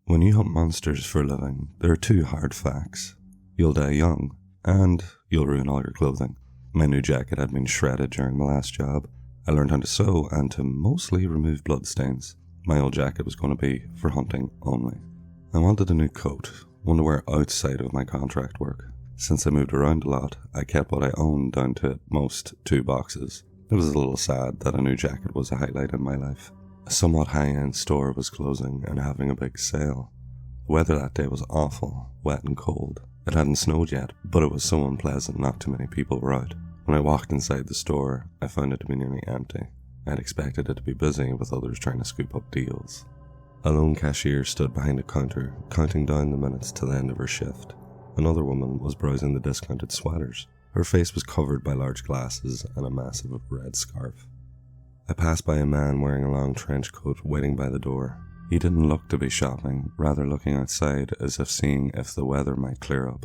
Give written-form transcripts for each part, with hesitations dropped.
When you hunt monsters for a living, there are two hard facts. You'll die young, and you'll ruin all your clothing. My new jacket had been shredded during my last job. I learned how to sew and to mostly remove bloodstains. My old jacket was going to be for hunting only. I wanted a new coat, one to wear outside of my contract work. Since I moved around a lot, I kept what I owned down to at most 2 boxes. It was a little sad that a new jacket was a highlight in my life. A somewhat high-end store was closing and having a big sale. The weather that day was awful, wet and cold. It hadn't snowed yet, but it was so unpleasant not too many people were out. When I walked inside the store, I found it to be nearly empty. I had expected it to be busy with others trying to scoop up deals. A lone cashier stood behind a counter, counting down the minutes to the end of her shift. Another woman was browsing the discounted sweaters. Her face was covered by large glasses and a massive red scarf. I passed by a man wearing a long trench coat waiting by the door. He didn't look to be shopping, rather looking outside as if seeing if the weather might clear up.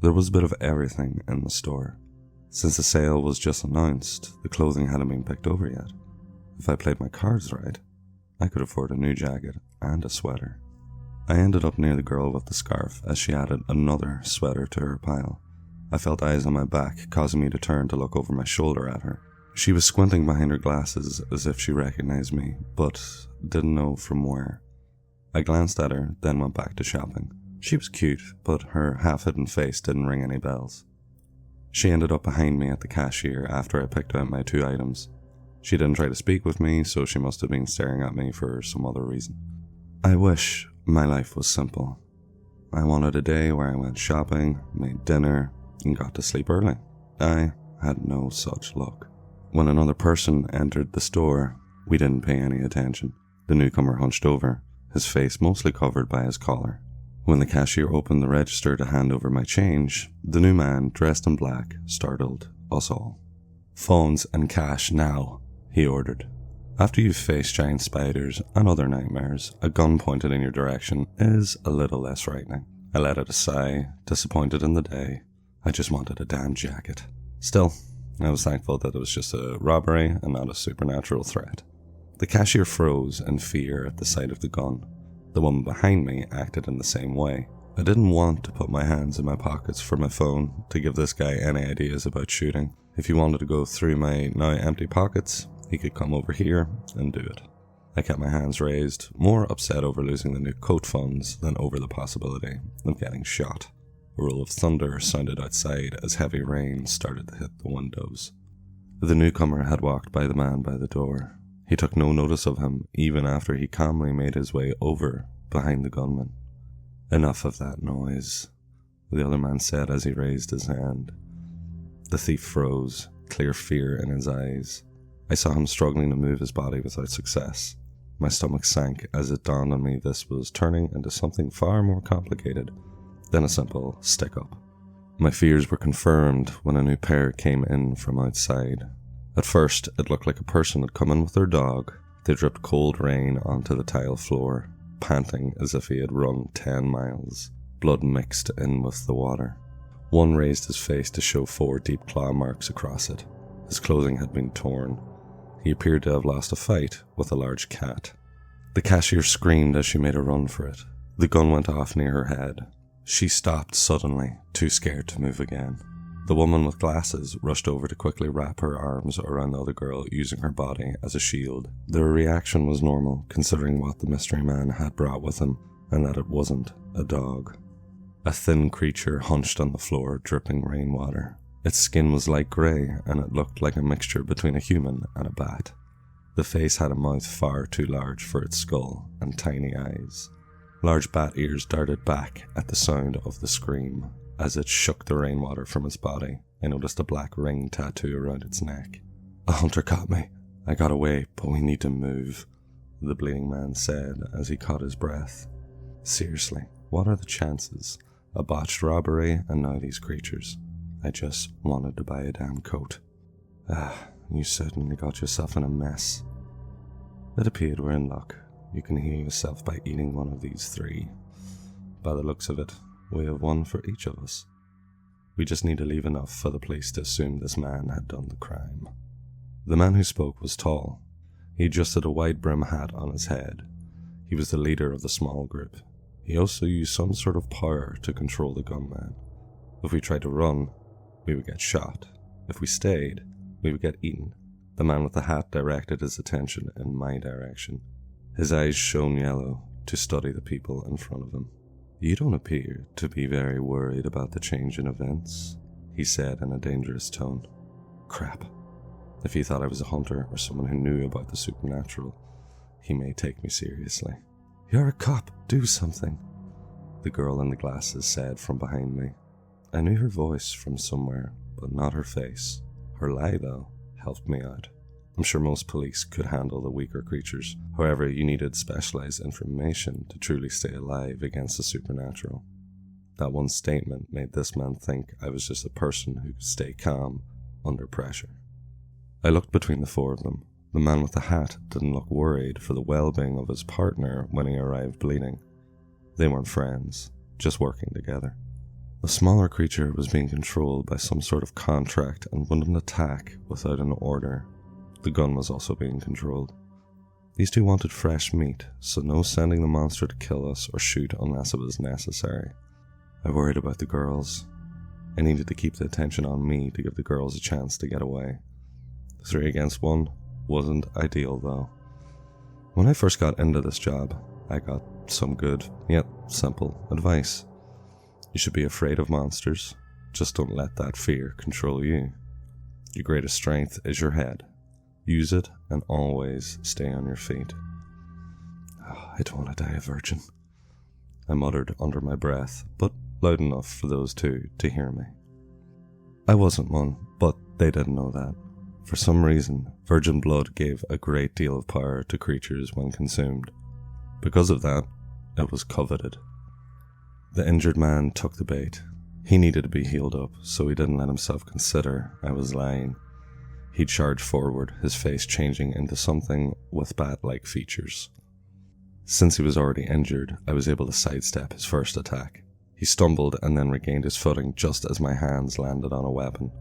There was a bit of everything in the store. Since the sale was just announced, the clothing hadn't been picked over yet. If I played my cards right, I could afford a new jacket and a sweater. I ended up near the girl with the scarf as she added another sweater to her pile. I felt eyes on my back, causing me to turn to look over my shoulder at her. She was squinting behind her glasses as if she recognized me, but didn't know from where. I glanced at her, then went back to shopping. She was cute, but her half-hidden face didn't ring any bells. She ended up behind me at the cashier after I picked out my 2 items. She didn't try to speak with me, so she must have been staring at me for some other reason. I wish my life was simple. I wanted a day where I went shopping, made dinner, and got to sleep early. I had no such luck. When another person entered the store, we didn't pay any attention. The newcomer hunched over, his face mostly covered by his collar. When the cashier opened the register to hand over my change, the new man, dressed in black, startled us all. "Phones and cash now," he ordered. After you've faced giant spiders and other nightmares, a gun pointed in your direction is a little less frightening. I let out a sigh, disappointed in the day. I just wanted a damn jacket. Still, I was thankful that it was just a robbery and not a supernatural threat. The cashier froze in fear at the sight of the gun. The woman behind me acted in the same way. I didn't want to put my hands in my pockets for my phone to give this guy any ideas about shooting. If he wanted to go through my now empty pockets, he could come over here and do it. I kept my hands raised, more upset over losing the new coat funds than over the possibility of getting shot. A roll of thunder sounded outside as heavy rain started to hit the windows. The newcomer had walked by the man by the door. He took no notice of him, even after he calmly made his way over behind the gunman. "Enough of that noise," the other man said as he raised his hand. The thief froze, clear fear in his eyes. I saw him struggling to move his body without success. My stomach sank as it dawned on me this was turning into something far more complicated than a simple stick-up. My fears were confirmed when a new pair came in from outside. At first, it looked like a person had come in with their dog. They dripped cold rain onto the tile floor, panting as if he had run 10 miles, blood mixed in with the water. One raised his face to show 4 deep claw marks across it. His clothing had been torn. He appeared to have lost a fight with a large cat. The cashier screamed as she made a run for it. The gun went off near her head. She stopped suddenly, too scared to move again. The woman with glasses rushed over to quickly wrap her arms around the other girl, using her body as a shield. Their reaction was normal, considering what the mystery man had brought with him, and that it wasn't a dog. A thin creature hunched on the floor, dripping rainwater. Its skin was light grey, and it looked like a mixture between a human and a bat. The face had a mouth far too large for its skull, and tiny eyes. Large bat ears darted back at the sound of the scream. As it shook the rainwater from its body, I noticed a black ring tattoo around its neck. "A hunter caught me. I got away, but we need to move," the bleeding man said as he caught his breath. Seriously, what are the chances? A botched robbery and now these creatures. I just wanted to buy a damn coat. You certainly got yourself in a mess. It appeared we're in luck. You can heal yourself by eating one of these 3. By the looks of it, we have one for each of us. We just need to leave enough for the police to assume this man had done the crime. The man who spoke was tall. He adjusted a wide brim hat on his head. He was the leader of the small group. He also used some sort of power to control the gunman. If we tried to run, we would get shot. If we stayed, we would get eaten. The man with the hat directed his attention in my direction. His eyes shone yellow to study the people in front of him. "You don't appear to be very worried about the change in events," he said in a dangerous tone. Crap. If he thought I was a hunter or someone who knew about the supernatural, he may take me seriously. "You're a cop, do something," the girl in the glasses said from behind me. I knew her voice from somewhere, but not her face. Her lie, though, helped me out. I'm sure most police could handle the weaker creatures. However, you needed specialized information to truly stay alive against the supernatural. That one statement made this man think I was just a person who could stay calm under pressure. I looked between the four of them. The man with the hat didn't look worried for the well-being of his partner when he arrived bleeding. They weren't friends, just working together. The smaller creature was being controlled by some sort of contract and wouldn't attack without an order. The gun was also being controlled. These two wanted fresh meat, so no sending the monster to kill us or shoot unless it was necessary. I worried about the girls. I needed to keep the attention on me to give the girls a chance to get away. 3 against 1 wasn't ideal though. When I first got into this job, I got some good, yet simple advice. You should be afraid of monsters, just don't let that fear control you. Your greatest strength is your head. Use it and always stay on your feet. I don't want to die a virgin, I muttered under my breath, but loud enough for those two to hear me. I wasn't one, but they didn't know that. For some reason, virgin blood gave a great deal of power to creatures when consumed. Because of that, it was coveted. The injured man took the bait. He needed to be healed up, so he didn't let himself consider I was lying. He charged forward, his face changing into something with bat-like features. Since he was already injured, I was able to sidestep his first attack. He stumbled and then regained his footing just as my hands landed on a weapon.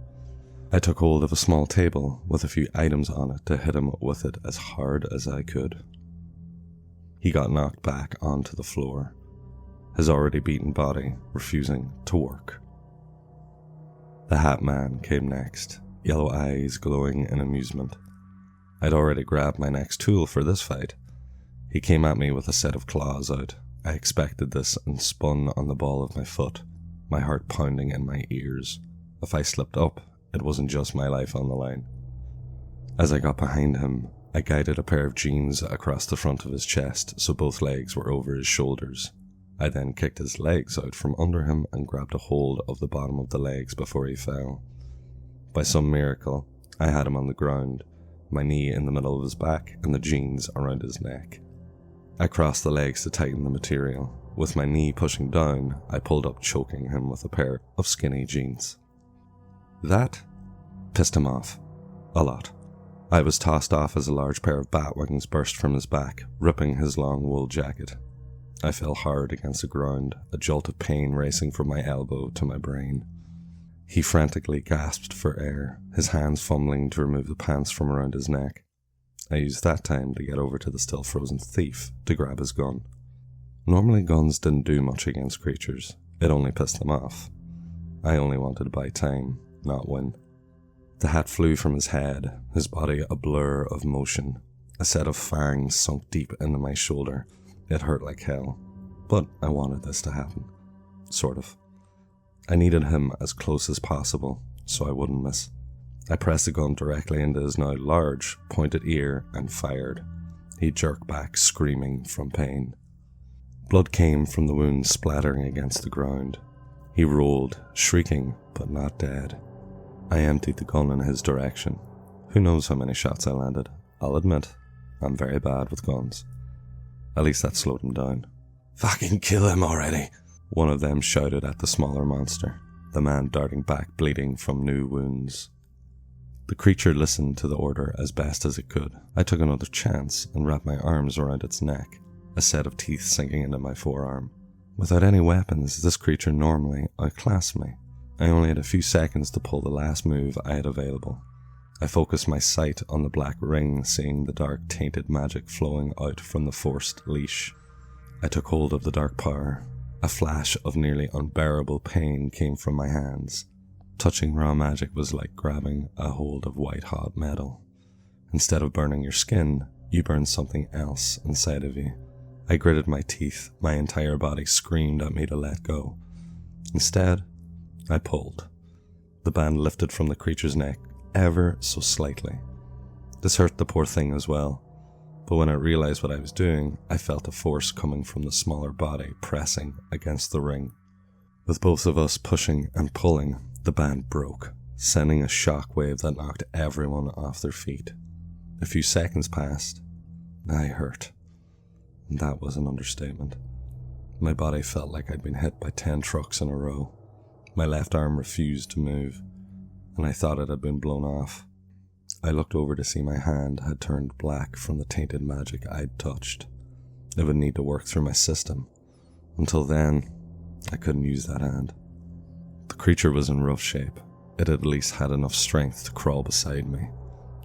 I took hold of a small table with a few items on it to hit him with it as hard as I could. He got knocked back onto the floor, his already beaten body refusing to work. The Hat Man came next, yellow eyes glowing in amusement. I'd already grabbed my next tool for this fight. He came at me with a set of claws out. I expected this and spun on the ball of my foot, my heart pounding in my ears. If I slipped up, it wasn't just my life on the line. As I got behind him, I guided a pair of jeans across the front of his chest so both legs were over his shoulders. I then kicked his legs out from under him and grabbed a hold of the bottom of the legs before he fell. By some miracle, I had him on the ground, my knee in the middle of his back and the jeans around his neck. I crossed the legs to tighten the material. With my knee pushing down, I pulled up, choking him with a pair of skinny jeans. That pissed him off. A lot. I was tossed off as a large pair of bat wings burst from his back, ripping his long wool jacket. I fell hard against the ground, a jolt of pain racing from my elbow to my brain. He frantically gasped for air, his hands fumbling to remove the pants from around his neck. I used that time to get over to the still frozen thief to grab his gun. Normally guns didn't do much against creatures, it only pissed them off. I only wanted to buy time, not win. The hat flew from his head, his body a blur of motion. A set of fangs sunk deep into my shoulder. It hurt like hell, but I wanted this to happen. Sort of. I needed him as close as possible, so I wouldn't miss. I pressed the gun directly into his now large, pointed ear and fired. He jerked back, screaming from pain. Blood came from the wound splattering against the ground. He rolled, shrieking, but not dead. I emptied the gun in his direction. Who knows how many shots I landed? I'll admit, I'm very bad with guns. At least that slowed him down. "Fucking kill him already," one of them shouted at the smaller monster, the man darting back bleeding from new wounds. The creature listened to the order as best as it could. I took another chance and wrapped my arms around its neck, a set of teeth sinking into my forearm. Without any weapons, this creature normally outclassed me. I only had a few seconds to pull the last move I had available. I focused my sight on the black ring, seeing the dark tainted magic flowing out from the forced leash. I took hold of the dark power. A flash of nearly unbearable pain came from my hands. Touching raw magic was like grabbing a hold of white-hot metal. Instead of burning your skin, you burn something else inside of you. I gritted my teeth. My entire body screamed at me to let go. Instead, I pulled. The band lifted from the creature's neck ever so slightly. This hurt the poor thing as well, but when I realized what I was doing, I felt a force coming from the smaller body pressing against the ring. With both of us pushing and pulling, the band broke, sending a shock wave that knocked everyone off their feet. A few seconds passed. I hurt. That was an understatement. My body felt like I'd been hit by 10 trucks in a row. My left arm refused to move, and I thought it had been blown off. I looked over to see my hand had turned black from the tainted magic I'd touched. It would need to work through my system. Until then, I couldn't use that hand. The creature was in rough shape. It at least had enough strength to crawl beside me.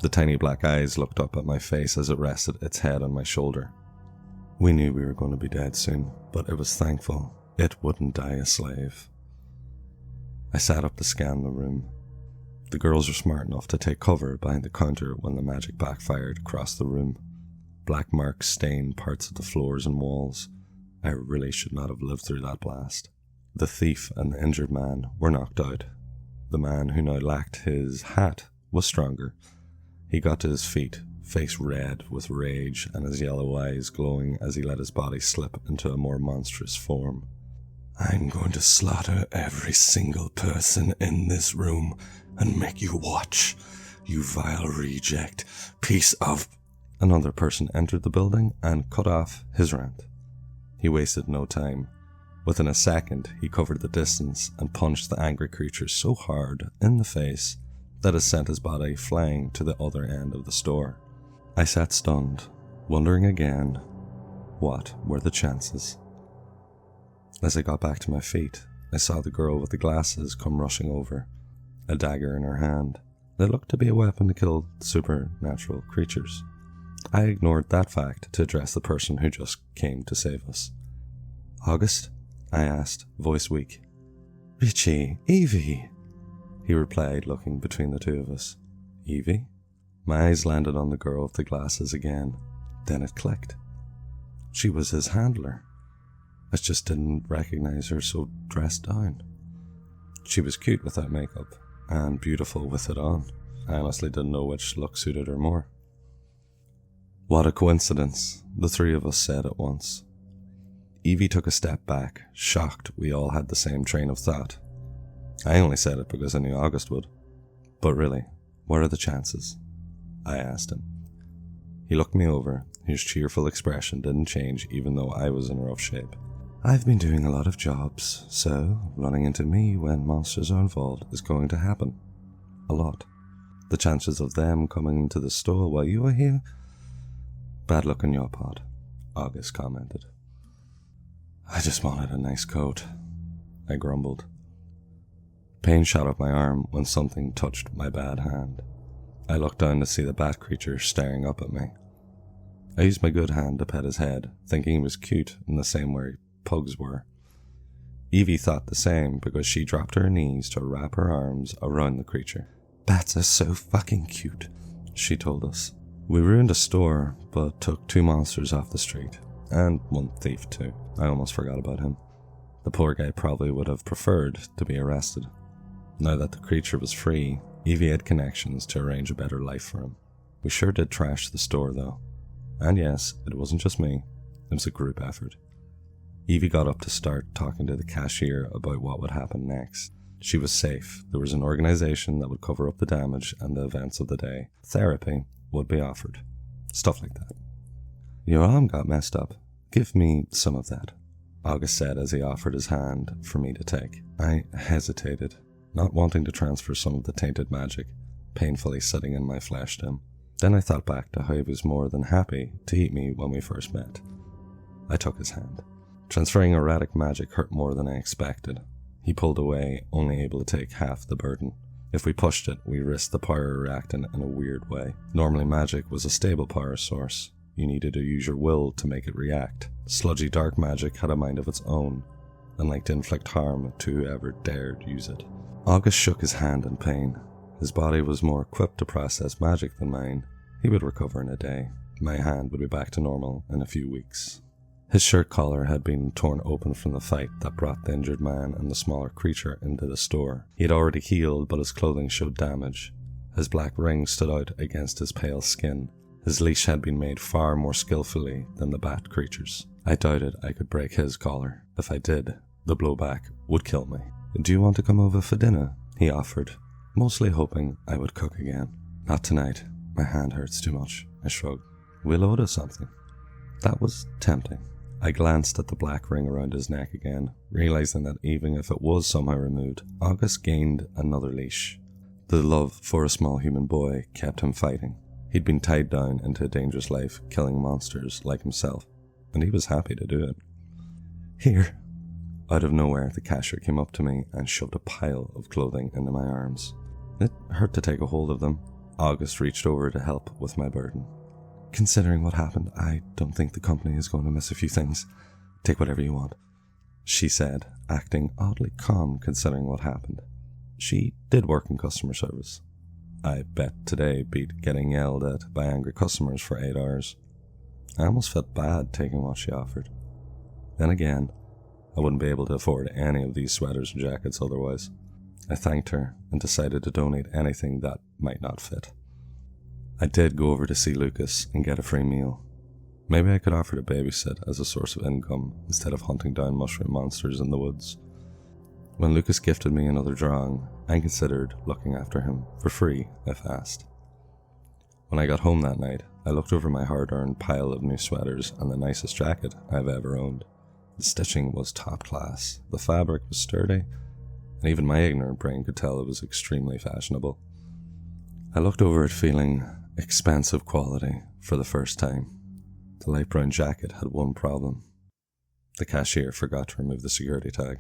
The tiny black eyes looked up at my face as it rested its head on my shoulder. We knew we were going to be dead soon, but it was thankful it wouldn't die a slave. I sat up to scan the room. The girls were smart enough to take cover behind the counter when the magic backfired across the room. Black marks stained parts of the floors and walls. I really should not have lived through that blast. The thief and the injured man were knocked out. The man who now lacked his hat was stronger. He got to his feet, face red with rage and his yellow eyes glowing as he let his body slip into a more monstrous form. "I'm going to slaughter every single person in this room and make you watch, you vile reject, piece of..." Another person entered the building and cut off his rant. He wasted no time. Within a second, he covered the distance and punched the angry creature so hard in the face that it sent his body flying to the other end of the store. I sat stunned, wondering again, what were the chances? As I got back to my feet, I saw the girl with the glasses come rushing over, a dagger in her hand. It looked to be a weapon to kill supernatural creatures. I ignored that fact to address the person who just came to save us. "August?" I asked, voice weak. "Richie, Evie," he replied, looking between the two of us. "Evie?" My eyes landed on the girl with the glasses again. Then it clicked. She was his handler. I just didn't recognize her so dressed down. She was cute without makeup, and beautiful with it on. I honestly didn't know which look suited her more. "What a coincidence," the three of us said at once. Evie took a step back, shocked we all had the same train of thought. I only said it because I knew August would. "But really, what are the chances?" I asked him. He looked me over. His cheerful expression didn't change even though I was in rough shape. "I've been doing a lot of jobs, so running into me when monsters are involved is going to happen. A lot. The chances of them coming into the store while you are here? Bad luck on your part," August commented. "I just wanted a nice coat," I grumbled. Pain shot up my arm when something touched my bad hand. I looked down to see the bat creature staring up at me. I used my good hand to pet his head, thinking he was cute in the same way pugs were. Evie thought the same because she dropped to her knees to wrap her arms around the creature. "Bats are so fucking cute," she told us. We ruined a store, but took 2 monsters off the street. And 1 thief too. I almost forgot about him. The poor guy probably would have preferred to be arrested. Now that the creature was free, Evie had connections to arrange a better life for him. We sure did trash the store though. And yes, it wasn't just me. It was a group effort. Evie got up to start talking to the cashier about what would happen next. She was safe. There was an organization that would cover up the damage and the events of the day. Therapy would be offered. Stuff like that. "Your arm got messed up. Give me some of that," August said as he offered his hand for me to take. I hesitated, not wanting to transfer some of the tainted magic painfully sitting in my flesh to him. Then I thought back to how he was more than happy to eat me when we first met. I took his hand. Transferring erratic magic hurt more than I expected. He pulled away, only able to take half the burden. If we pushed it, we risked the power reacting in a weird way. Normally magic was a stable power source. You needed to use your will to make it react. Sludgy dark magic had a mind of its own, and liked to inflict harm to whoever dared use it. August shook his hand in pain. His body was more equipped to process magic than mine. He would recover in a day. My hand would be back to normal in a few weeks. His shirt collar had been torn open from the fight that brought the injured man and the smaller creature into the store. He had already healed, but his clothing showed damage. His black ring stood out against his pale skin. His leash had been made far more skillfully than the bat creature's. I doubted I could break his collar. If I did, the blowback would kill me. "Do you want to come over for dinner?" he offered, mostly hoping I would cook again. "Not tonight. My hand hurts too much," I shrugged. "We'll order something." That was tempting. I glanced at the black ring around his neck again, realizing that even if it was somehow removed, August gained another leash. The love for a small human boy kept him fighting. He'd been tied down into a dangerous life, killing monsters like himself, and he was happy to do it. "Here." Out of nowhere, the cashier came up to me and shoved a pile of clothing into my arms. It hurt to take a hold of them. August reached over to help with my burden. "Considering what happened, I don't think the company is going to miss a few things. Take whatever you want," she said, acting oddly calm considering what happened. She did work in customer service. I bet today beat getting yelled at by angry customers for 8 hours. I almost felt bad taking what she offered. Then again, I wouldn't be able to afford any of these sweaters and jackets otherwise. I thanked her and decided to donate anything that might not fit. I did go over to see Lucas and get a free meal. Maybe I could offer to babysit as a source of income instead of hunting down mushroom monsters in the woods. When Lucas gifted me another drawing, I considered looking after him for free if asked. When I got home that night, I looked over my hard-earned pile of new sweaters and the nicest jacket I've ever owned. The stitching was top class, the fabric was sturdy, and even my ignorant brain could tell it was extremely fashionable. I looked over it feeling expensive quality for the first time. The light brown jacket had one problem. The cashier forgot to remove the security tag.